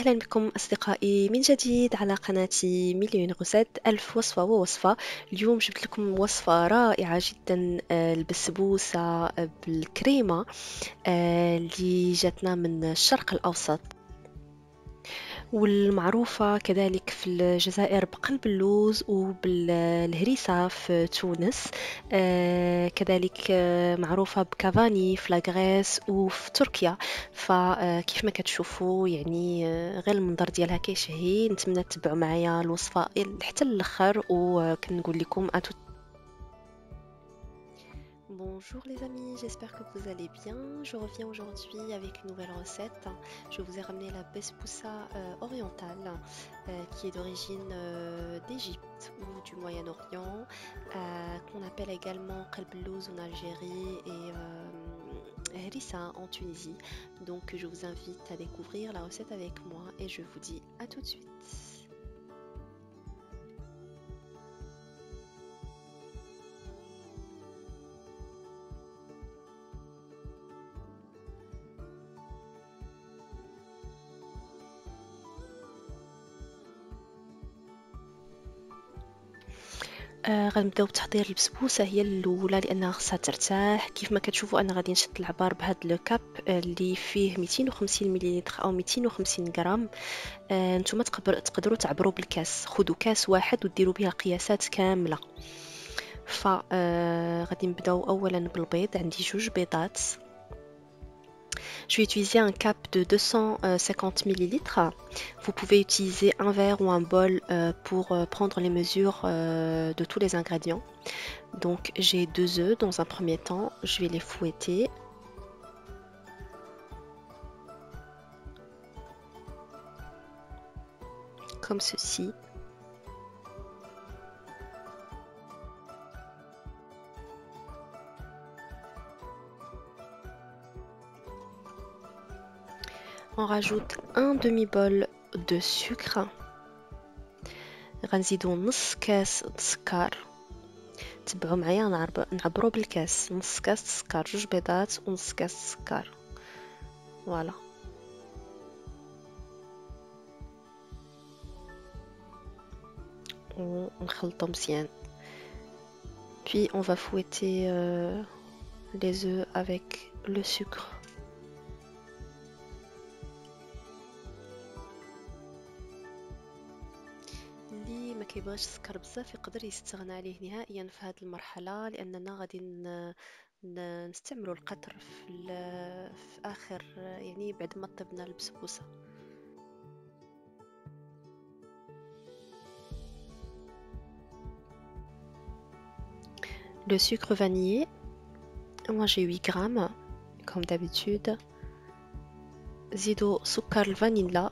أهلا بكم أصدقائي من جديد على قناتي مليون غزات ألف وصفة ووصفة. اليوم جبت لكم وصفة رائعة جدا، البسبوسة بالكريمة اللي جاتنا من الشرق الأوسط، والمعروفة كذلك في الجزائر بقلب اللوز وبالهريسة في تونس. كذلك معروفة بكافاني في لاغريس وفي تركيا. فكيف ما كتشوفوا يعني غير المنظر ديالها كيشهي. نتمنى تتبعوا معايا الوصفة حتى الاخر، وكنقول لكم Bonjour les amis, j'espère que vous allez bien. Je reviens aujourd'hui avec une nouvelle recette. Je vous ai ramené la besboussa orientale qui est d'origine d'Égypte ou du Moyen-Orient, qu'on appelle également qalblouz en Algérie et harissa en Tunisie. Donc je vous invite à découvrir la recette avec moi et je vous dis à tout de suite. غنبداو بتحضير البسبوسه هي الاولى لانها خصها ترتاح. كيف ما كتشوفوا انا غادي نشد العبار بهذا لو كاب اللي فيه 250 مليلتر او 250 غرام. نتوما تقدروا تعبروا بالكاس، خذوا كاس واحد وديروا بها قياسات كامله. ف غادي نبداو اولا بالبيض. عندي 2 بيضات. Je vais utiliser un cap de 250 millilitres. Vous pouvez utiliser un verre ou un bol pour prendre les mesures de tous les ingrédients. Donc j'ai 2 œufs dans un premier temps. Je vais les fouetter. Comme ceci. On rajoute un demi-bol de sucre. غنزيدو نص كاس سكر. تبعوا معايا نعبروا بالكاس. نص كاس سكر، 2 بيضات ونص كاس سكر. فوالا. ونخلطو مزيان. Puis on va fouetter les œufs avec le sucre. اللي ما كيبغيش السكر بزاف يقدر يستغنى عليه نهائيا في هذه المرحله، لاننا غادي نستعملوا القطر في اخر، يعني بعد ما طبنا البسبوسه. Le sucre vanillé, moi j'ai 8 grammes comme d'habitude. زيدوا سكر الفانيلا.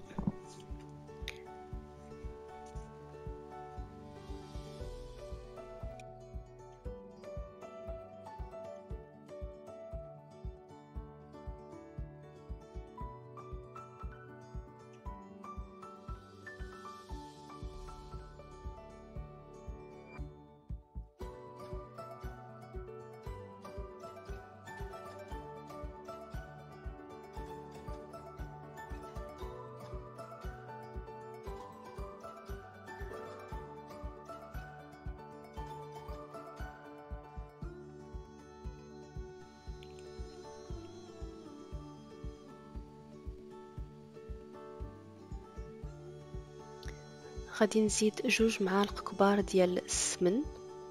غادي نزيد 2 معالق كبار ديال السمن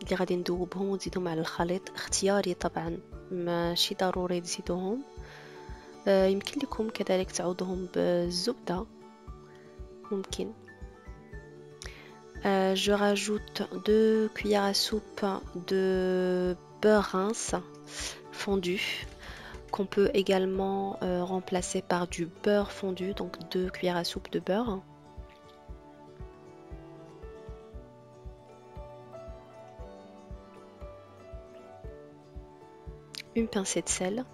اللي غادي ندوبهم ونزيدهم على الخليط. اختياري طبعا، ماشي ضروري تزيدوهم. يمكن لكم كذلك تعوضهم بالزبدة، ممكن. Je rajoute 2 cuillères à soupe de beurre rince fondu, qu'on peut également remplacer par du beurre fondu, donc 2 cuillères à soupe de beurre. Une pincée de sel.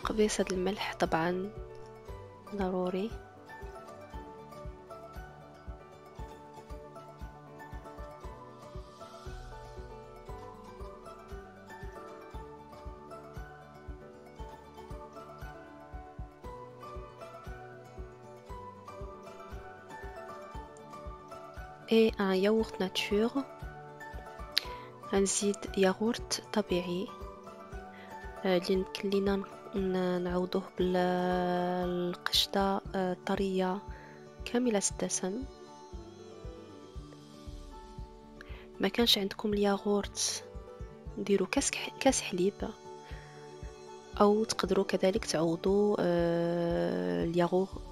قبيصة الملح طبعا ضروري. et un yaourt nature. غنزيد ياغورت طبيعي اللي يمكن لينا نعوضوه بالقشطة طرية كاملة الدسم. ما كانش عندكم الياغورت نديرو كاس حليب، او تقدروا كذلك تعوضوا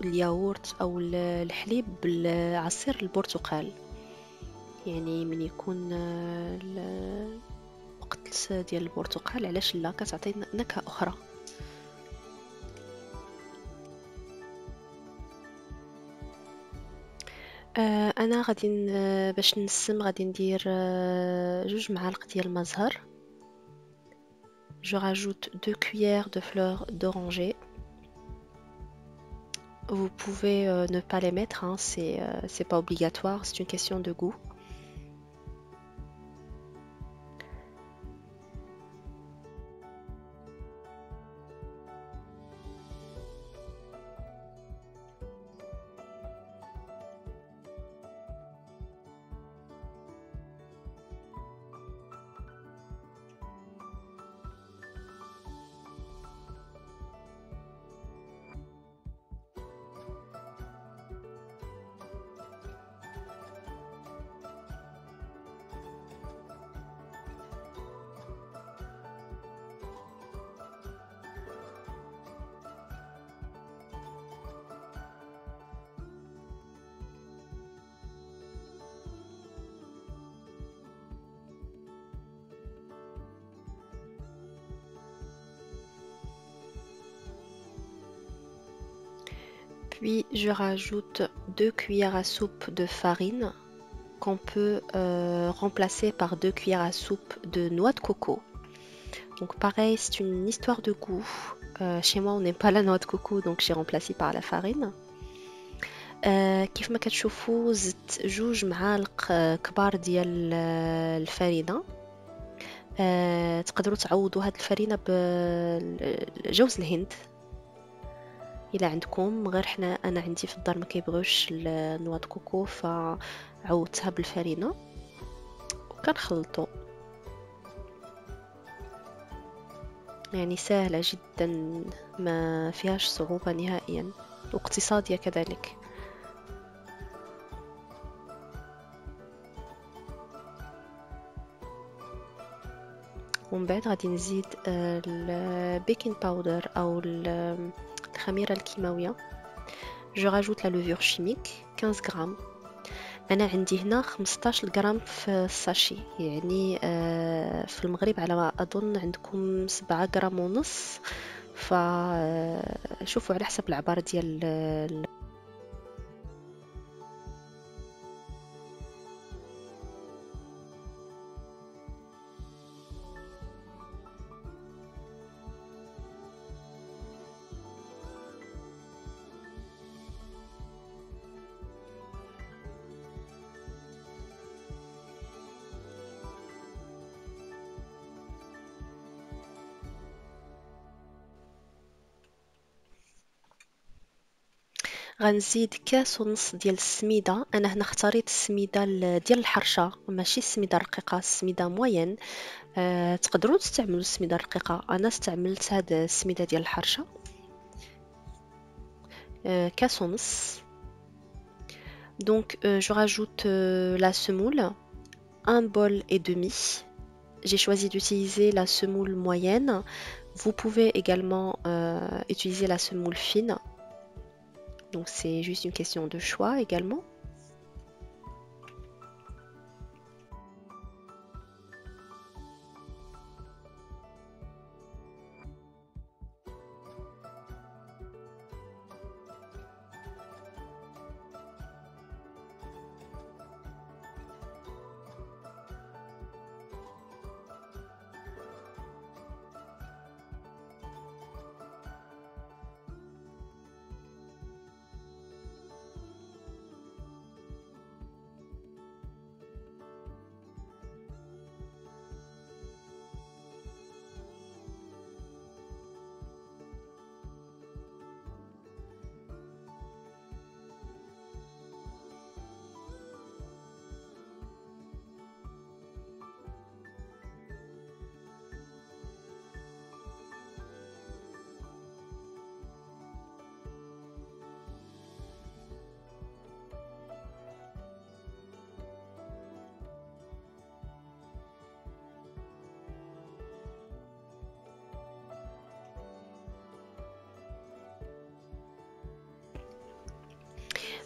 الياغورت او الحليب بالعصير البرتقال. يعني من يكون وقت ديال البرتقال علاش لا، كتعطي نكهة اخرى. انا غادي باش نسم غادي ندير 2 معالق ديال المزهر. Je rajoute 2 cuillères de fleurs d'oranger. Vous pouvez ne pas les mettre, hein, c'est pas obligatoire, c'est une question de goût. Puis je rajoute 2 cuillères à soupe de farine qu'on peut remplacer par 2 cuillères à soupe de noix de coco. Donc pareil, c'est une histoire de goût. Chez moi on n'aime pas la noix de coco, donc j'ai remplacé par la farine. كيف ما كتشوفوا زدت 2 معالق كبار ديال الفرينة. تقدروا تعوضوا هاد الفرينة بجوز الهند الى عندكم، غير انا عندي في الدار ما كيبغيوش النوا د كوكو فعوضتها بالفرينه وكنخلطو. يعني سهله جدا ما فيهاش صعوبه نهائيا واقتصاديه كذلك. ومن بعد غادي نزيد البيكنج باودر او الخميرة الكيماوية. Je rajoute la levure chimique 15 غرام. أنا عندي هنا 15 غرام في الساشي، يعني في المغرب على ما أظن عندكم 7 غرام ونص، فشوفوا على حسب العبار ديال غنزيد كاس ونص ديال السميده. انا هنا اختاريت السميده ديال الحرشه ماشي السميده الرقيقه، السميده موين. تقدروا تستعملوا السميده الرقيقه، انا استعملت هاد السميده ديال الحرشه. كاس ونص. Donc je rajoute la semoule, un bol et demi. J'ai choisi d'utiliser la semoule moyenne. Vous pouvez également utiliser la semoule fine. Donc c'est juste une question de choix également.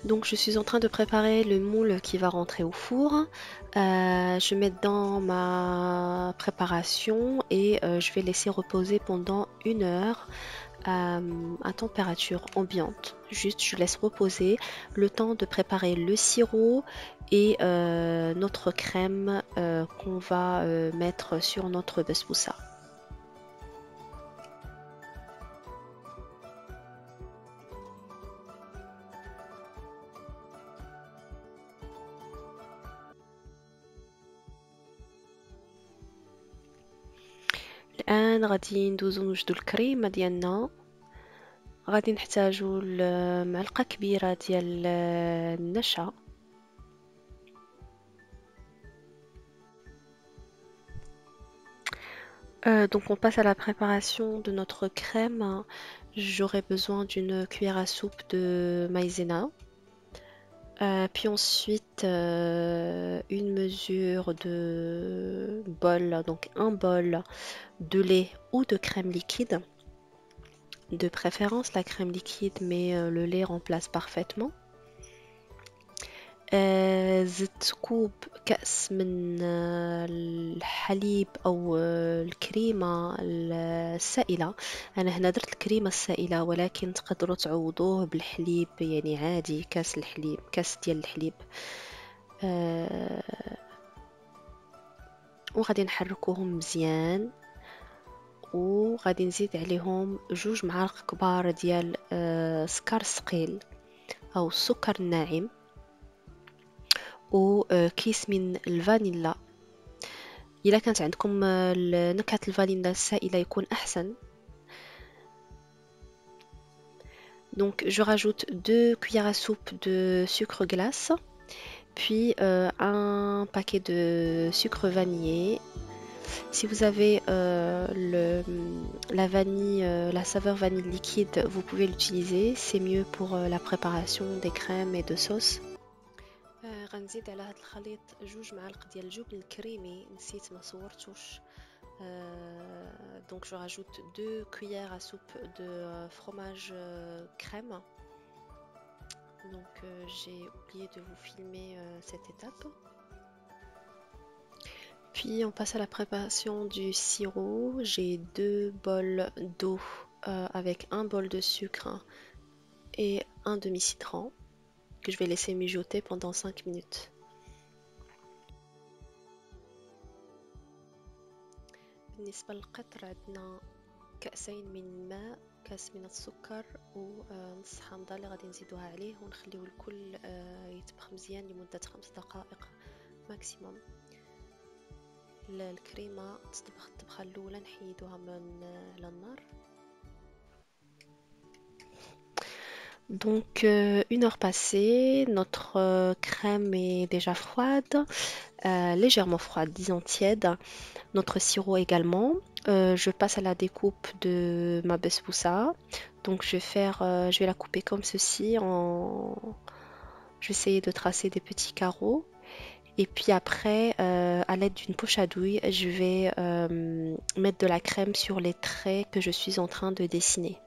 Donc je suis en train de préparer le moule qui va rentrer au four. Je mets dans ma préparation et je vais laisser reposer pendant 1 heure à température ambiante. Juste je laisse reposer le temps de préparer le sirop et notre crème qu'on va mettre sur notre besbousa. الآن غادي ندوزو نوجدو الكريمة ديالنا. غادي نحتاجو معلقة كبيرة ديال النشا. Donc on passe à la préparation de notre crème. J'aurai besoin d'une cuillère à soupe de maïzena. Puis ensuite une mesure de bol, donc un bol de lait ou de crème liquide. De préférence la crème liquide, mais le lait remplace parfaitement. زدت كوب كأس من الحليب أو الكريمة السائلة. أنا هنا درت الكريمة السائلة، ولكن تقدروا تعوضوه بالحليب يعني عادي، كاس الحليب، كاس ديال الحليب. وغادي نحركوهم مزيان، وغادي نزيد عليهم 2 معالق كبار ديال سكر ثقيل أو السكر الناعم، وكيس من الفانيلا. إلا كانت عندكم نكهة الفانيلا السائلة يكون أحسن. Donc je rajoute 2 cuillères à soupe de sucre glace, puis un paquet de sucre vanillé. Si vous avez la vanille, la saveur vanille liquide, vous pouvez l'utiliser. C'est mieux pour la préparation des crèmes et de sauces. غنزيد على هذا الخليط 2 معالق ديال الجبن الكريمي، نسيت ما صورتوش. Donc je rajoute 2 cuillères à soupe de fromage crème. Donc j'ai oublié de vous filmer cette étape. Puis on passe à la préparation du sirop. J'ai 2 bols d'eau avec un bol de sucre et un demi-citron que je vais laisser mijoter pendant 5 minutes. بالنسبة للقطر عندنا كأسين من الماء، كاس من السكر، ونص حامضة اللي غادي نزيدوها عليه ونخليو الكل يطبخ مزيان لمدة 5 دقائق ماكسيموم. الكريمة تطبخ الطبخة الأولى نحيدوها من على النار. Donc 1 heure passée, notre crème est déjà froide, légèrement froide, disons tiède. Notre sirop également. Je passe à la découpe de ma besbousa. Donc je vais la couper comme ceci. Je vais essayer de tracer des petits carreaux. Et puis après, à l'aide d'une poche à douille, je vais mettre de la crème sur les traits que je suis en train de dessiner.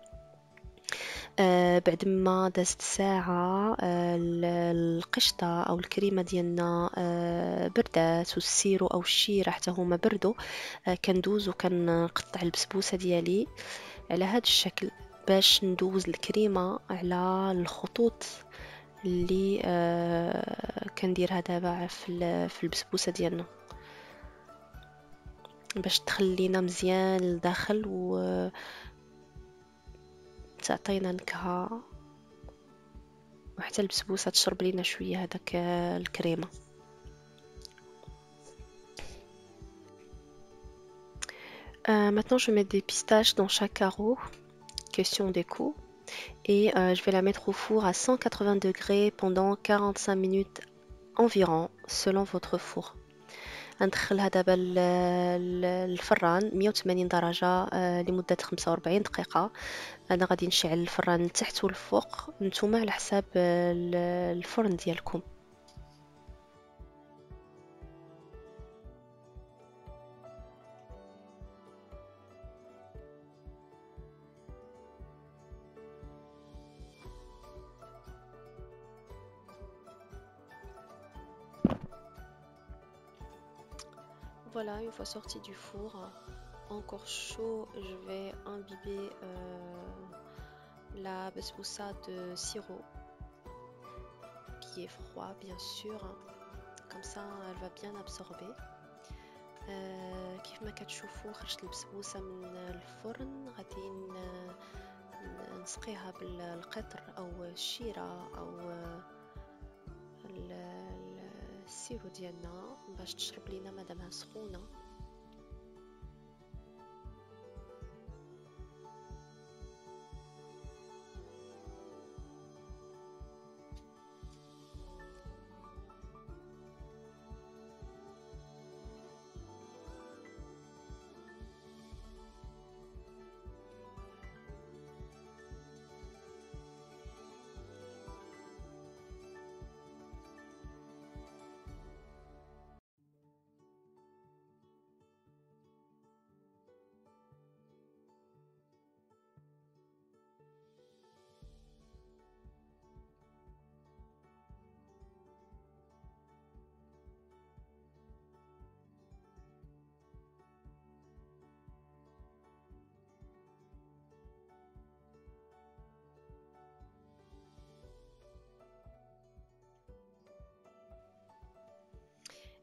بعد ما دازت ساعة القشطة أو الكريمة ديالنا بردات، والسيرو أو الشيرة حتى هما بردوا. كندوز وكنقطع البسبوسة ديالي على هذا الشكل باش ندوز الكريمة على الخطوط اللي كنديرها دابا في البسبوسة ديالنا، باش تخلينا مزيان لداخل و تعطينا نكهة، وحتى البسبوسة تشرب لينا شوية هذاك الكريمة. Maintenant je mets des pistaches dans chaque carreau, question déco, et je vais la mettre au four à 180 degrés pendant 45 minutes environ selon votre four. ندخلها دابا الفران 180 درجة لمدة 45 دقيقة. أنا غادي نشعل الفران من تحت والفوق، نتوما على حساب الفرن ديالكم. voilà, une fois sorti du four, encore chaud, je vais imbiber la basboussa de sirop qui est froid bien sûr, comme ça elle va bien absorber. كيف ما كتشوفوا خرجت البسبوسة من الفرن، غادي نسقيها بالقطر أو الشيرة أو السيرو ديالنا باش تشرب لينا مادامها سخونة.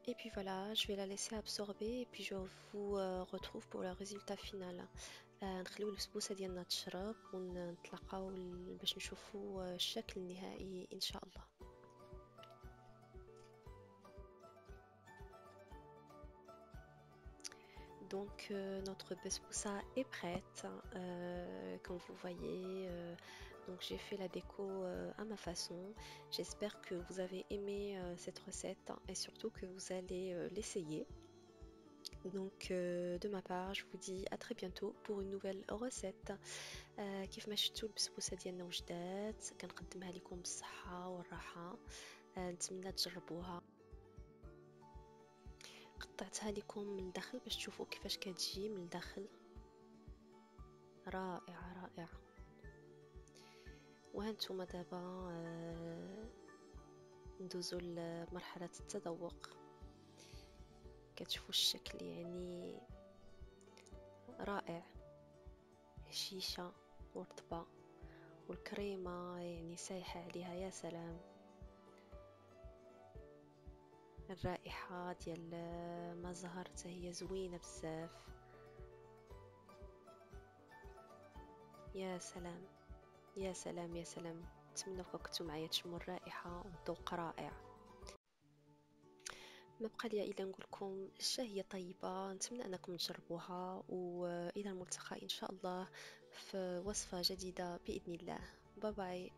Et puis voilà, je vais la laisser absorber et puis je vous retrouve pour le résultat final. نخليو البسبوسة ديالنا تشرب ونتلاقاو باش نشوفوا الشكل النهائي إن شاء الله. Donc notre basboussa est prête, comme vous voyez. Donc j'ai fait la déco à ma façon. J'espère que vous avez aimé cette recette et surtout que vous allez l'essayer. Donc de ma part, je vous dis à très bientôt pour une nouvelle recette. كيف ما شفتوا البسبوسة ديالنا وجدات، كنقدمها لكم بالصحة والراحة. نتمنى تجربوها. قطعتها لكم من الداخل باش تشوفوا كيفاش كتجي من الداخل، رائعة رائعة. وهانتوما دابا ندوزو لمرحلة التذوق. كتشوفوا الشكل يعني رائع، هشيشة ورطبة والكريمة يعني سايحة عليها، يا سلام. الرائحة ديال ما زهر حتى هي زوينة بزاف، يا سلام يا سلام يا سلام. نتمنى كنتو معايا تشموا الرائحة والذوق رائع. ما بقى لي الا نقول لكم الشهية طيبة. نتمنى انكم تجربوها، والى الملتقى ان شاء الله في وصفة جديدة باذن الله. باي باي.